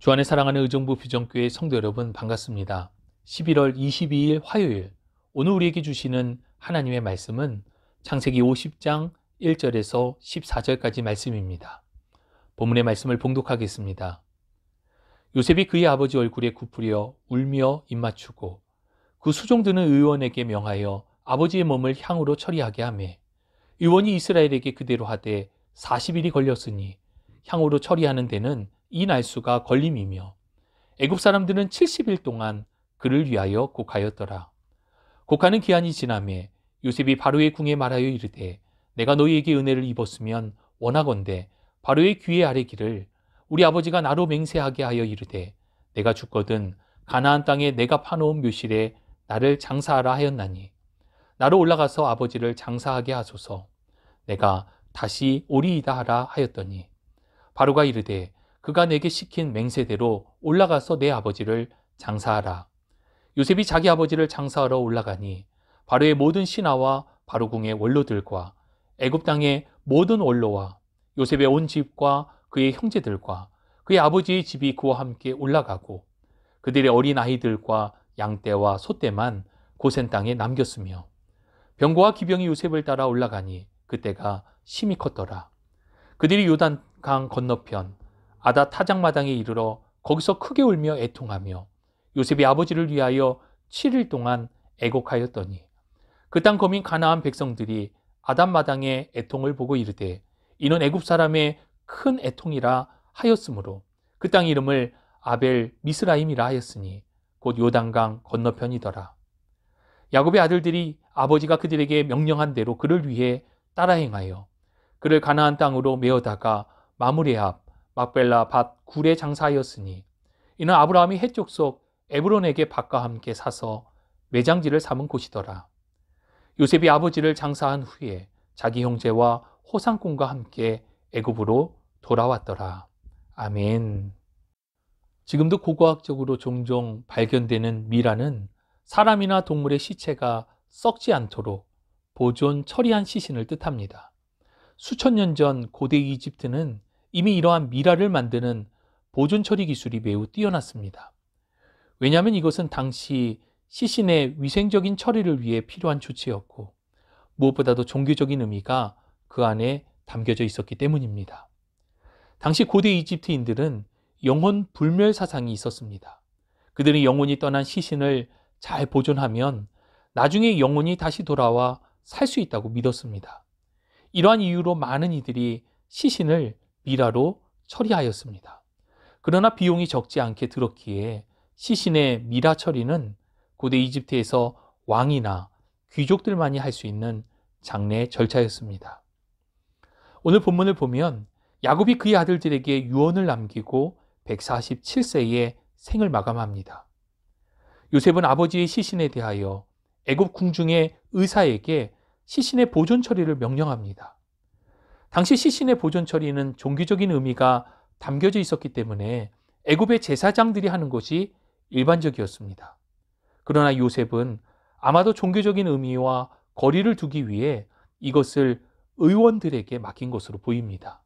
주 안에 사랑하는 의정부 비전교회 성도 여러분 반갑습니다. 11월 22일 화요일, 오늘 우리에게 주시는 하나님의 말씀은 창세기 50장 1절에서 14절까지 말씀입니다. 본문의 말씀을 봉독하겠습니다. 요셉이 그의 아버지 얼굴에 굽으려 울며 입맞추고 그 수종드는 의원에게 명하여 아버지의 몸을 향으로 처리하게 하매, 의원이 이스라엘에게 그대로 하되 40일이 걸렸으니 향으로 처리하는 데는 이 날수가 걸림이며, 애굽 사람들은 70일 동안 그를 위하여 곡하였더라. 곡하는 기한이 지나매 요셉이 바로의 궁에 말하여 이르되, 내가 너희에게 은혜를 입었으면 원하건대 바로의 귀에 아뢰기를, 우리 아버지가 나로 맹세하게 하여 이르되, 내가 죽거든 가나안 땅에 내가 파놓은 묘실에 나를 장사하라 하였나니 나로 올라가서 아버지를 장사하게 하소서. 내가 다시 오리이다 하라 하였더니, 바로가 이르되, 그가 내게 시킨 맹세대로 올라가서 내 아버지를 장사하라. 요셉이 자기 아버지를 장사하러 올라가니 바로의 모든 신하와 바로궁의 원로들과 애굽 땅의 모든 원로와 요셉의 온 집과 그의 형제들과 그의 아버지의 집이 그와 함께 올라가고, 그들의 어린 아이들과 양떼와 소떼만 고센 땅에 남겼으며, 병거와 기병이 요셉을 따라 올라가니 그때가 심히 컸더라. 그들이 요단강 건너편 아다 타작마당에 이르러 거기서 크게 울며 애통하며 요셉이 아버지를 위하여 7일 동안 애곡하였더니, 그 땅 거민 가나안 백성들이 아담마당의 애통을 보고 이르되, 이는 애굽 사람의 큰 애통이라 하였으므로 그 땅 이름을 아벨 미스라임이라 하였으니 곧 요단강 건너편이더라. 야곱의 아들들이 아버지가 그들에게 명령한 대로 그를 위해 따라 행하여 그를 가나안 땅으로 메어다가 마므레 앞 막벨라 밭 굴에 장사하였으니, 이는 아브라함이 해쪽 속 에브론에게 밭과 함께 사서 매장지를 삼은 곳이더라. 요셉이 아버지를 장사한 후에 자기 형제와 호상꾼과 함께 애굽으로 돌아왔더라. 아멘. 지금도 고고학적으로 종종 발견되는 미라는 사람이나 동물의 시체가 썩지 않도록 보존 처리한 시신을 뜻합니다. 수천 년 전 고대 이집트는 이미 이러한 미라를 만드는 보존 처리 기술이 매우 뛰어났습니다. 왜냐하면 이것은 당시 시신의 위생적인 처리를 위해 필요한 조치였고, 무엇보다도 종교적인 의미가 그 안에 담겨져 있었기 때문입니다. 당시 고대 이집트인들은 영혼 불멸 사상이 있었습니다. 그들은 영혼이 떠난 시신을 잘 보존하면 나중에 영혼이 다시 돌아와 살 수 있다고 믿었습니다. 이러한 이유로 많은 이들이 시신을 미라로 처리하였습니다. 그러나 비용이 적지 않게 들었기에 시신의 미라 처리는 고대 이집트에서 왕이나 귀족들만이 할 수 있는 장례 절차였습니다. 오늘 본문을 보면 야곱이 그의 아들들에게 유언을 남기고 147세에 생을 마감합니다. 요셉은 아버지의 시신에 대하여 애굽 궁중의 의사에게 시신의 보존 처리를 명령합니다. 당시 시신의 보존 처리는 종교적인 의미가 담겨져 있었기 때문에 애굽의 제사장들이 하는 것이 일반적이었습니다. 그러나 요셉은 아마도 종교적인 의미와 거리를 두기 위해 이것을 의원들에게 맡긴 것으로 보입니다.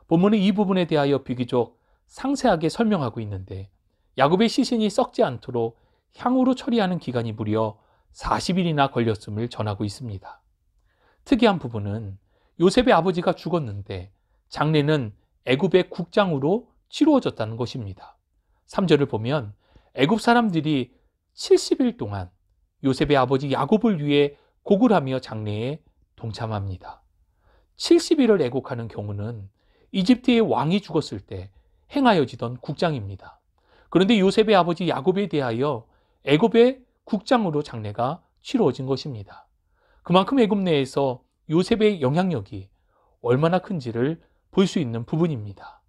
본문은 이 부분에 대하여 비교적 상세하게 설명하고 있는데, 야곱의 시신이 썩지 않도록 향으로 처리하는 기간이 무려 40일이나 걸렸음을 전하고 있습니다. 특이한 부분은 요셉의 아버지가 죽었는데 장례는 애굽의 국장으로 치루어졌다는 것입니다. 3절을 보면 애굽 사람들이 70일 동안 요셉의 아버지 야곱을 위해 곡을 하며 장례에 동참합니다. 70일을 애곡하는 경우는 이집트의 왕이 죽었을 때 행하여지던 국장입니다. 그런데 요셉의 아버지 야곱에 대하여 애굽의 국장으로 장례가 치루어진 것입니다. 그만큼 애굽 내에서 요셉의 영향력이 얼마나 큰지를 볼 수 있는 부분입니다.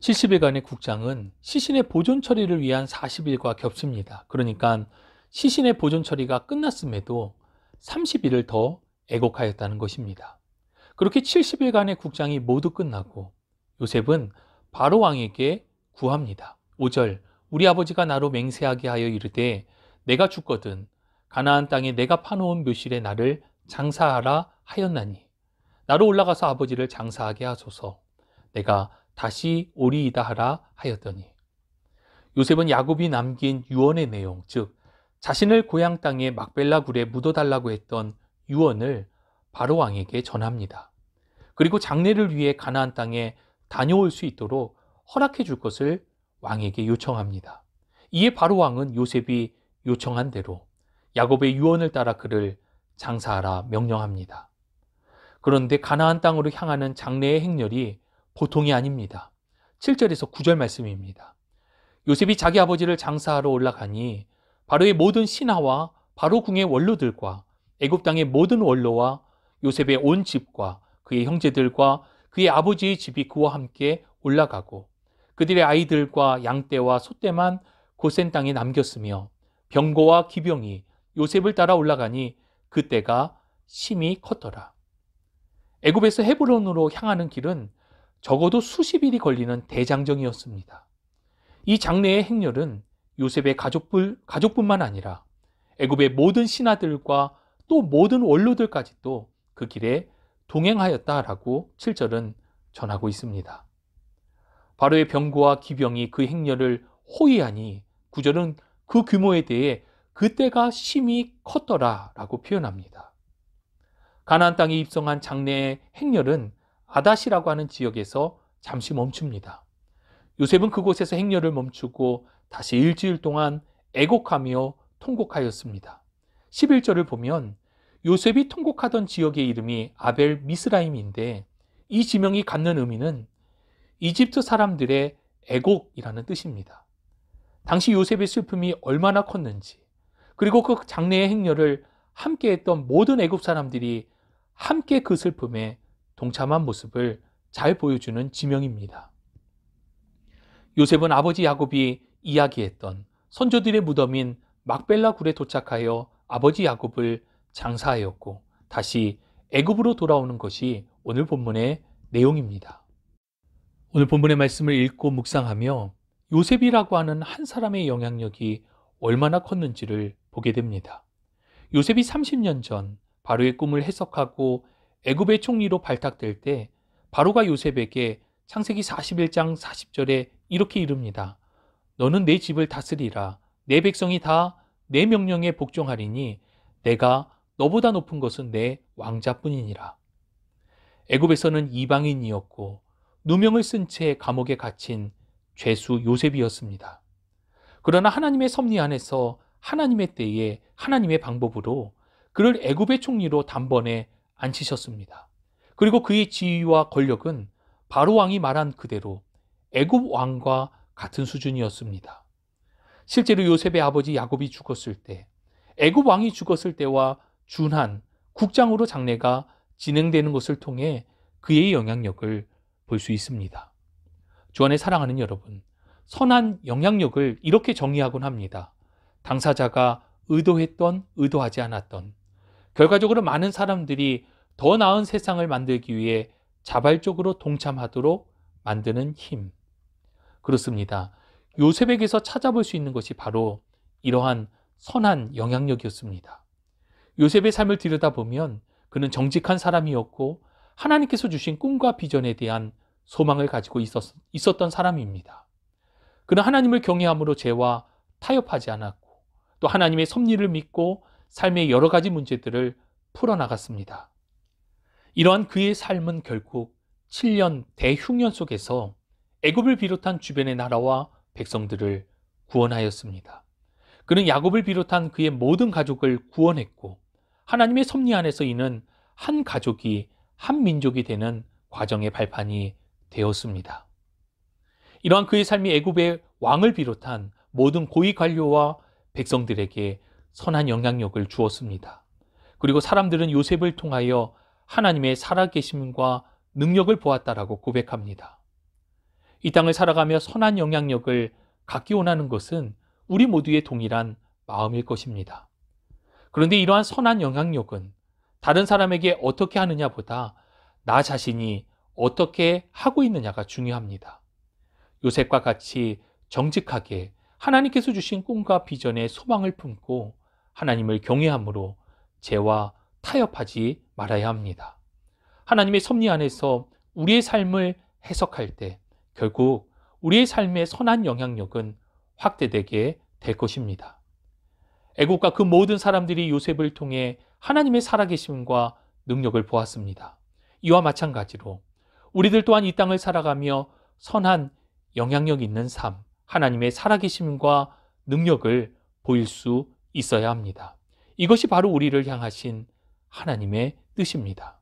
70일간의 국장은 시신의 보존 처리를 위한 40일과 겹칩니다. 그러니까 시신의 보존 처리가 끝났음에도 30일을 더 애곡하였다는 것입니다. 그렇게 70일간의 국장이 모두 끝나고 요셉은 바로 왕에게 구합니다. 5절, 우리 아버지가 나로 맹세하게 하여 이르되, 내가 죽거든 가나안 땅에 내가 파놓은 묘실에 나를 장사하라 하였나니 나로 올라가서 아버지를 장사하게 하소서. 내가 다시 오리이다 하라 하였더니, 요셉은 야곱이 남긴 유언의 내용, 즉 자신을 고향 땅의 막벨라 굴에 묻어달라고 했던 유언을 바로 왕에게 전합니다. 그리고 장례를 위해 가나안 땅에 다녀올 수 있도록 허락해 줄 것을 왕에게 요청합니다. 이에 바로 왕은 요셉이 요청한 대로 야곱의 유언을 따라 그를 장사하라 명령합니다. 그런데 가나안 땅으로 향하는 장례의 행렬이 보통이 아닙니다. 7절에서 9절 말씀입니다. 요셉이 자기 아버지를 장사하러 올라가니 바로의 모든 신하와 바로 궁의 원로들과 애굽 땅의 모든 원로와 요셉의 온 집과 그의 형제들과 그의 아버지의 집이 그와 함께 올라가고 그들의 아이들과 양떼와 소떼만 고센 땅에 남겼으며 병거와 기병이 요셉을 따라 올라가니 그때가 심히 컸더라. 애굽에서 헤브론으로 향하는 길은 적어도 수십 일이 걸리는 대장정이었습니다. 이 장례의 행렬은 요셉의 가족뿐만 아니라 애굽의 모든 신하들과 또 모든 원로들까지도 그 길에 동행하였다라고 7절은 전하고 있습니다. 바로의 병거와 기병이 그 행렬을 호위하니 9절은 그 규모에 대해 그때가 심히 컸더라라고 표현합니다. 가나안 땅에 입성한 장례의 행렬은 아닷이라고 하는 지역에서 잠시 멈춥니다. 요셉은 그곳에서 행렬을 멈추고 다시 일주일 동안 애곡하며 통곡하였습니다. 11절을 보면 요셉이 통곡하던 지역의 이름이 아벨 미스라임인데 이 지명이 갖는 의미는 이집트 사람들의 애곡이라는 뜻입니다. 당시 요셉의 슬픔이 얼마나 컸는지, 그리고 그 장례의 행렬을 함께했던 모든 애굽 사람들이 함께 그 슬픔에 동참한 모습을 잘 보여주는 지명입니다. 요셉은 아버지 야곱이 이야기했던 선조들의 무덤인 막벨라 굴에 도착하여 아버지 야곱을 장사하였고 다시 애굽으로 돌아오는 것이 오늘 본문의 내용입니다. 오늘 본문의 말씀을 읽고 묵상하며 요셉이라고 하는 한 사람의 영향력이 얼마나 컸는지를 보게 됩니다. 요셉이 30년 전 바로의 꿈을 해석하고 애굽의 총리로 발탁될 때 바로가 요셉에게 창세기 41장 40절에 이렇게 이릅니다. 너는 내 집을 다스리라. 내 백성이 다 내 명령에 복종하리니 내가 너보다 높은 것은 내 왕자뿐이니라. 애굽에서는 이방인이었고 누명을 쓴 채 감옥에 갇힌 죄수 요셉이었습니다. 그러나 하나님의 섭리 안에서 하나님의 때에 하나님의 방법으로 그를 애굽의 총리로 단번에 앉히셨습니다. 그리고 그의 지위와 권력은 바로 왕이 말한 그대로 애굽 왕과 같은 수준이었습니다. 실제로 요셉의 아버지 야곱이 죽었을 때, 애굽 왕이 죽었을 때와 준한 국장으로 장례가 진행되는 것을 통해 그의 영향력을 볼 수 있습니다. 주 안에 사랑하는 여러분, 선한 영향력을 이렇게 정의하곤 합니다. 당사자가 의도했던, 의도하지 않았던, 결과적으로 많은 사람들이 더 나은 세상을 만들기 위해 자발적으로 동참하도록 만드는 힘. 그렇습니다. 요셉에게서 찾아볼 수 있는 것이 바로 이러한 선한 영향력이었습니다. 요셉의 삶을 들여다보면 그는 정직한 사람이었고 하나님께서 주신 꿈과 비전에 대한 소망을 가지고 있었던 사람입니다. 그는 하나님을 경외함으로 죄와 타협하지 않았고 또 하나님의 섭리를 믿고 삶의 여러 가지 문제들을 풀어나갔습니다. 이러한 그의 삶은 결국 7년 대흉년 속에서 애굽을 비롯한 주변의 나라와 백성들을 구원하였습니다. 그는 야곱을 비롯한 그의 모든 가족을 구원했고 하나님의 섭리 안에서 이는 한 가족이 한 민족이 되는 과정의 발판이 되었습니다. 이러한 그의 삶이 애굽의 왕을 비롯한 모든 고위 관료와 백성들에게 선한 영향력을 주었습니다. 그리고 사람들은 요셉을 통하여 하나님의 살아계심과 능력을 보았다라고 고백합니다. 이 땅을 살아가며 선한 영향력을 갖기 원하는 것은 우리 모두의 동일한 마음일 것입니다. 그런데 이러한 선한 영향력은 다른 사람에게 어떻게 하느냐보다 나 자신이 어떻게 하고 있느냐가 중요합니다. 요셉과 같이 정직하게 하나님께서 주신 꿈과 비전에 소망을 품고 하나님을 경외함으로 죄와 타협하지 말아야 합니다. 하나님의 섭리 안에서 우리의 삶을 해석할 때 결국 우리의 삶의 선한 영향력은 확대되게 될 것입니다. 애국과 그 모든 사람들이 요셉을 통해 하나님의 살아계심과 능력을 보았습니다. 이와 마찬가지로 우리들 또한 이 땅을 살아가며 선한 영향력 있는 삶, 하나님의 살아계심과 능력을 보일 수 있어야 합니다. 이것이 바로 우리를 향하신 하나님의 뜻입니다.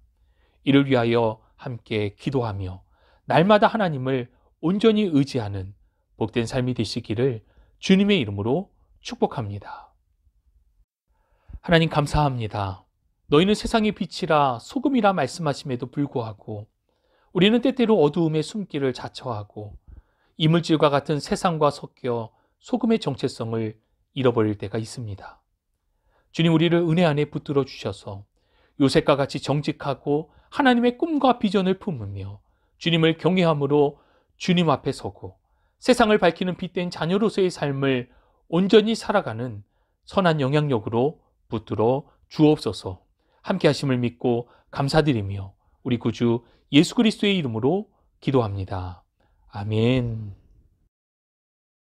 이를 위하여 함께 기도하며 날마다 하나님을 온전히 의지하는 복된 삶이 되시기를 주님의 이름으로 축복합니다. 하나님 감사합니다. 너희는 세상의 빛이라 소금이라 말씀하심에도 불구하고 우리는 때때로 어두움의 숨길을 자처하고 이물질과 같은 세상과 섞여 소금의 정체성을 잃어버릴 때가 있습니다. 주님, 우리를 은혜 안에 붙들어 주셔서 요셉과 같이 정직하고 하나님의 꿈과 비전을 품으며 주님을 경외함으로 주님 앞에 서고 세상을 밝히는 빛된 자녀로서의 삶을 온전히 살아가는 선한 영향력으로 붙들어 주옵소서. 함께 하심을 믿고 감사드리며 우리 구주 예수 그리스도의 이름으로 기도합니다. 아멘.